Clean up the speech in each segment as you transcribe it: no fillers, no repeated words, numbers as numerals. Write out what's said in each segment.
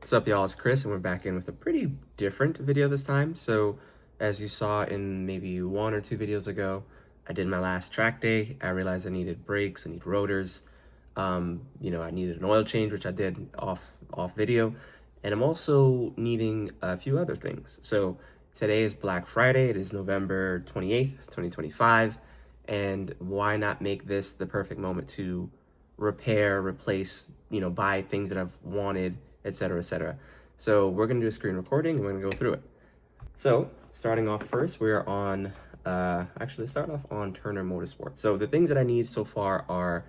What's up, y'all? It's Chris, and we're back in with a pretty different video this time. So, as you saw in maybe 1 or 2 videos ago, I did my last track day. I realized I needed brakes, I need rotors. I needed an oil change, which I did off video, and I'm also needing a few other things. So today is Black Friday. It is November 28th, 2025, and why not make this the perfect moment to repair, replace, buy things that I've wanted, etc., etc. So we're gonna do a screen recording and we're gonna go through it. So starting off first, we're on, let's start off on Turner Motorsport. So the things that I need so far are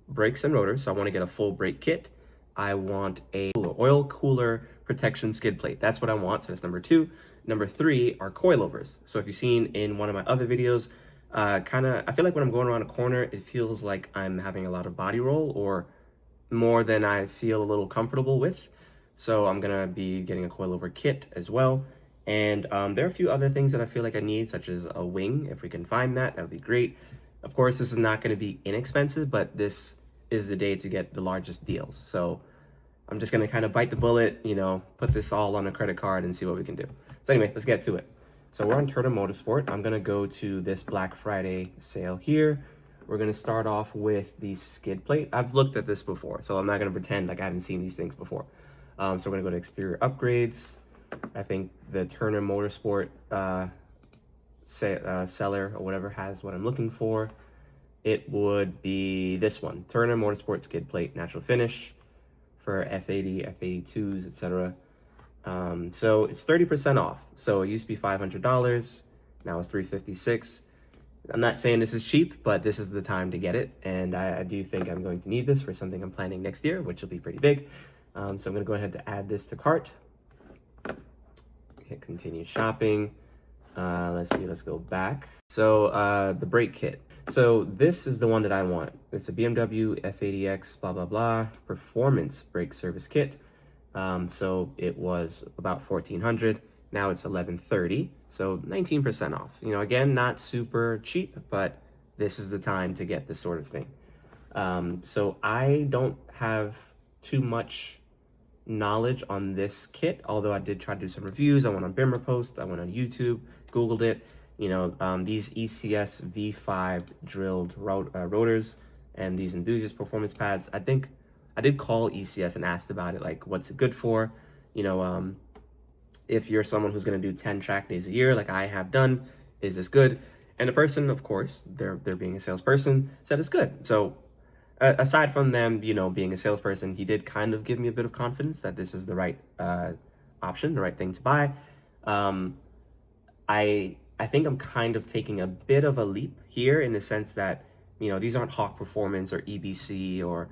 brakes and rotors. So I want to get a full brake kit. I want a oil cooler protection skid plate. That's what I want. So that's number 2. Number 3 are coilovers. So if you've seen in one of my other videos, I feel like when I'm going around a corner, it feels like I'm having a lot of body roll, or more than I feel a little comfortable with. So I'm gonna be getting a coilover kit as well. And there are a few other things that I feel like I need, such as a wing. If we can find that, that would be great. Of course, this is not going to be inexpensive, but this is the day to get the largest deals. So I'm just going to kind of bite the bullet, put this all on a credit card and see what we can do. So anyway, let's get to it. So we're on Turner Motorsport. I'm going to go to this Black Friday sale here. We're going to start off with the skid plate. I've looked at this before, so I'm not going to pretend like I haven't seen these things before. So we're going to go to exterior upgrades. I think the Turner Motorsport seller or whatever has what I'm looking for. It would be this one, Turner Motorsport skid plate, natural finish for F80, F82s, etc. So it's 30% off. So it used to be $500, now it's $356. I'm not saying this is cheap, but this is the time to get it, and I do think I'm going to need this for something I'm planning next year, which will be pretty big. So I'm going to go ahead to add this to cart. Hit continue shopping. Let's go back. So the brake kit. So this is the one that I want. It's a BMW F80X blah blah blah performance brake service kit. So it was about $1,400. Now it's $1,130. So 19% off. Again, not super cheap, but this is the time to get this sort of thing. So I don't have too much knowledge on this kit, although I did try to do some reviews. I went on BimmerPost, I went on YouTube, Googled it. These ECS V5 drilled rotors and these enthusiast performance pads. I think I did call ECS and asked about it, like what's it good for. If you're someone who's going to do 10 track days a year like I have done, is this good? And the person, of course, they're being a salesperson, said it's good. So aside from them, being a salesperson, he did kind of give me a bit of confidence that this is the right option, the right thing to buy. I think I'm kind of taking a bit of a leap here in the sense that, these aren't Hawk Performance or EBC or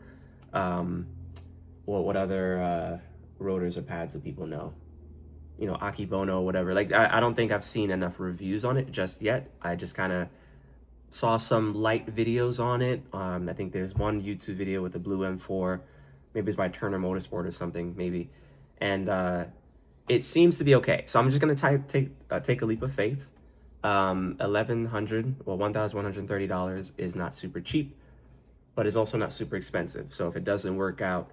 what other rotors or pads do people know? Akibono, whatever. Like, I don't think I've seen enough reviews on it just yet. I just kind of saw some light videos on it. I think there's one YouTube video with the blue M4. Maybe it's by Turner Motorsport or something, maybe. And it seems to be okay. So I'm just going to take a leap of faith. $1,130 is not super cheap, but it's also not super expensive. So if it doesn't work out,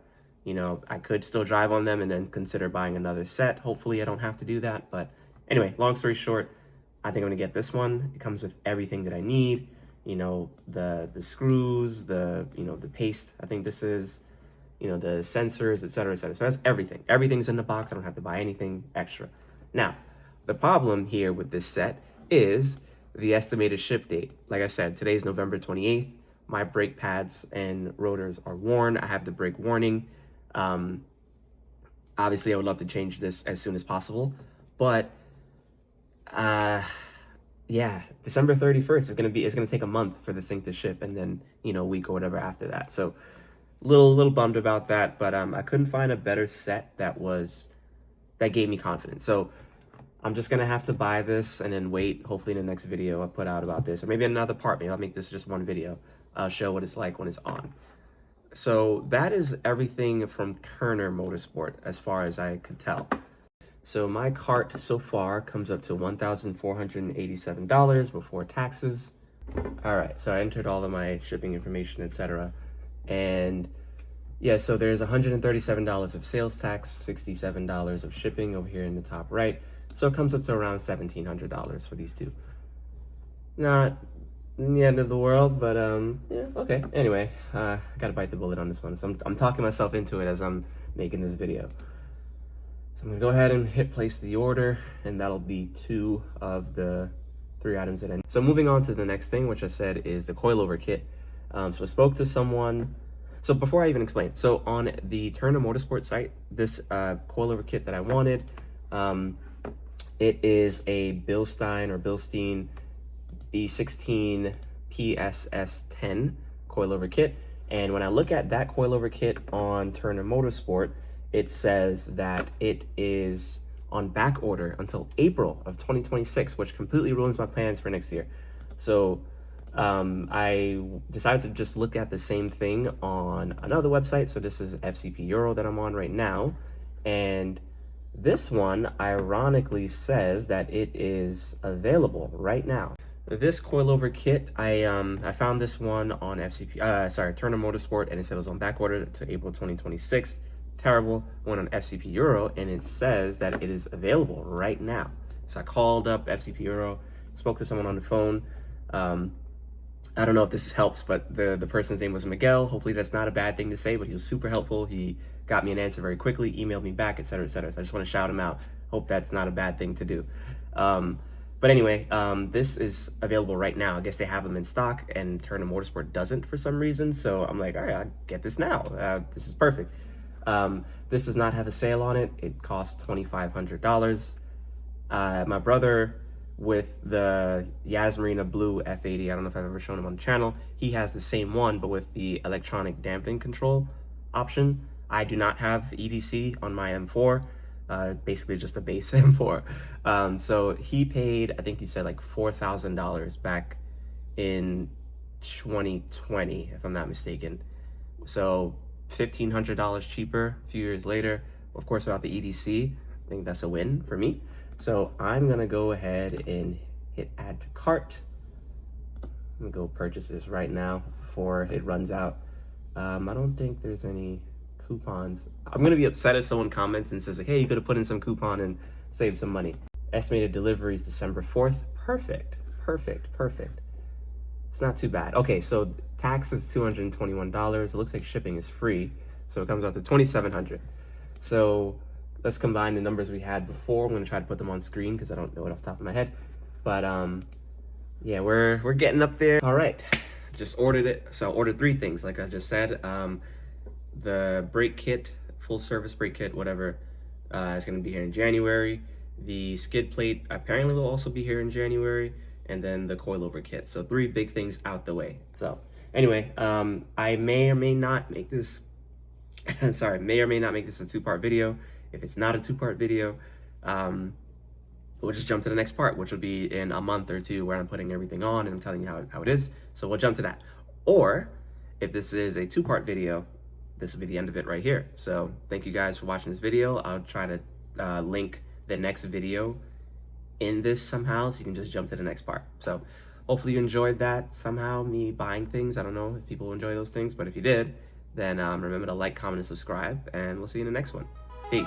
I could still drive on them and then consider buying another set. Hopefully I don't have to do that. But anyway, long story short, I think I'm gonna get this one. It comes with everything that I need. The screws, the paste, I think this is, the sensors, etc., etc. So that's everything. Everything's in the box. I don't have to buy anything extra. Now, the problem here with this set is the estimated ship date. Like I said, today's November 28th. My brake pads and rotors are worn. I have the brake warning. Obviously I would love to change this as soon as possible, but yeah, December 31st it's gonna take a month for this thing to ship, and then a week or whatever after that. So little bummed about that, but I couldn't find a better set that gave me confidence. So I'm just gonna have to buy this and then wait. Hopefully in the next video I'll put out about this, or maybe another part. Maybe I'll make this just one video. I'll show what it's like when it's on. So that is everything from Turner Motorsport as far as I could tell. So my cart so far comes up to $1,487 before taxes. All right, so I entered all of my shipping information, etc. And Yeah, so there's $137 of sales tax, $67 of shipping over here in the top right. So it comes up to around $1,700 for these two. Not the end of the world, but yeah, okay. Anyway, I gotta bite the bullet on this one. So I'm talking myself into it as I'm making this video. So I'm gonna go ahead and hit place the order, and that'll be 2 of the 3 items that I need. So moving on to the next thing, which I said is the coilover kit. So I spoke to someone. So before I even explain, so on the Turner Motorsport site, this coilover kit that I wanted, it is a Bilstein B16 PSS10 coilover kit. And when I look at that coilover kit on Turner Motorsport, it says that it is on back order until April of 2026, which completely ruins my plans for next year. So I decided to just look at the same thing on another website. So this is FCP Euro that I'm on right now. And this one ironically says that it is available right now. This coilover kit, I found this one on Turner Motorsport, and it said it was on back order to April 2026. Terrible. Went on FCP Euro, and it says that it is available right now. So I called up FCP Euro, spoke to someone on the phone. I don't know if this helps, but the person's name was Miguel. Hopefully that's not a bad thing to say, but he was super helpful. He got me an answer very quickly, emailed me back, etc., etc. So I just want to shout him out. Hope that's not a bad thing to do. But anyway, this is available right now. I guess they have them in stock, and Turner Motorsport doesn't for some reason. So I'm like, all right, I'll get this now. This is perfect. This does not have a sale on it. It costs $2,500. My brother with the Yasmarina Blue F80, I don't know if I've ever shown him on the channel, he has the same one, but with the electronic damping control option. I do not have EDC on my M4, basically just a base M4. So he paid, I think he said like $4,000 back in 2020, if I'm not mistaken. So $1,500 cheaper a few years later, of course without the EDC. I think that's a win for me. So I'm gonna go ahead and hit add to cart. I'm gonna go purchase this right now before it runs out. I don't think there's any coupons. I'm gonna be upset if someone comments and says like, hey, you could have put in some coupon and saved some money. Estimated delivery is December 4th. Perfect, perfect, perfect. It's not too bad. Okay, so tax is $221. It looks like shipping is free, so it comes out to $2,700. So let's combine the numbers we had before. I'm gonna try to put them on screen because I don't know it off the top of my head. But yeah, we're getting up there. All right, just ordered it. So I ordered 3 things, like I just said. The brake kit, full service brake kit, whatever, is gonna be here in January. The skid plate apparently will also be here in January, and then the coilover kit. So 3 big things out the way. So anyway, I may or may not make this, may or may not make this a 2-part video. If it's not a 2-part video, we'll just jump to the next part, which will be in a month or 2 where I'm putting everything on and I'm telling you how it is. So we'll jump to that. Or if this is a 2-part video, this will be the end of it right here. So thank you guys for watching this video. I'll try to link the next video in this somehow, so you can just jump to the next part. So hopefully you enjoyed that somehow, me buying things. I don't know if people enjoy those things, but if you did, then remember to like, comment, and subscribe, and we'll see you in the next one. Peace.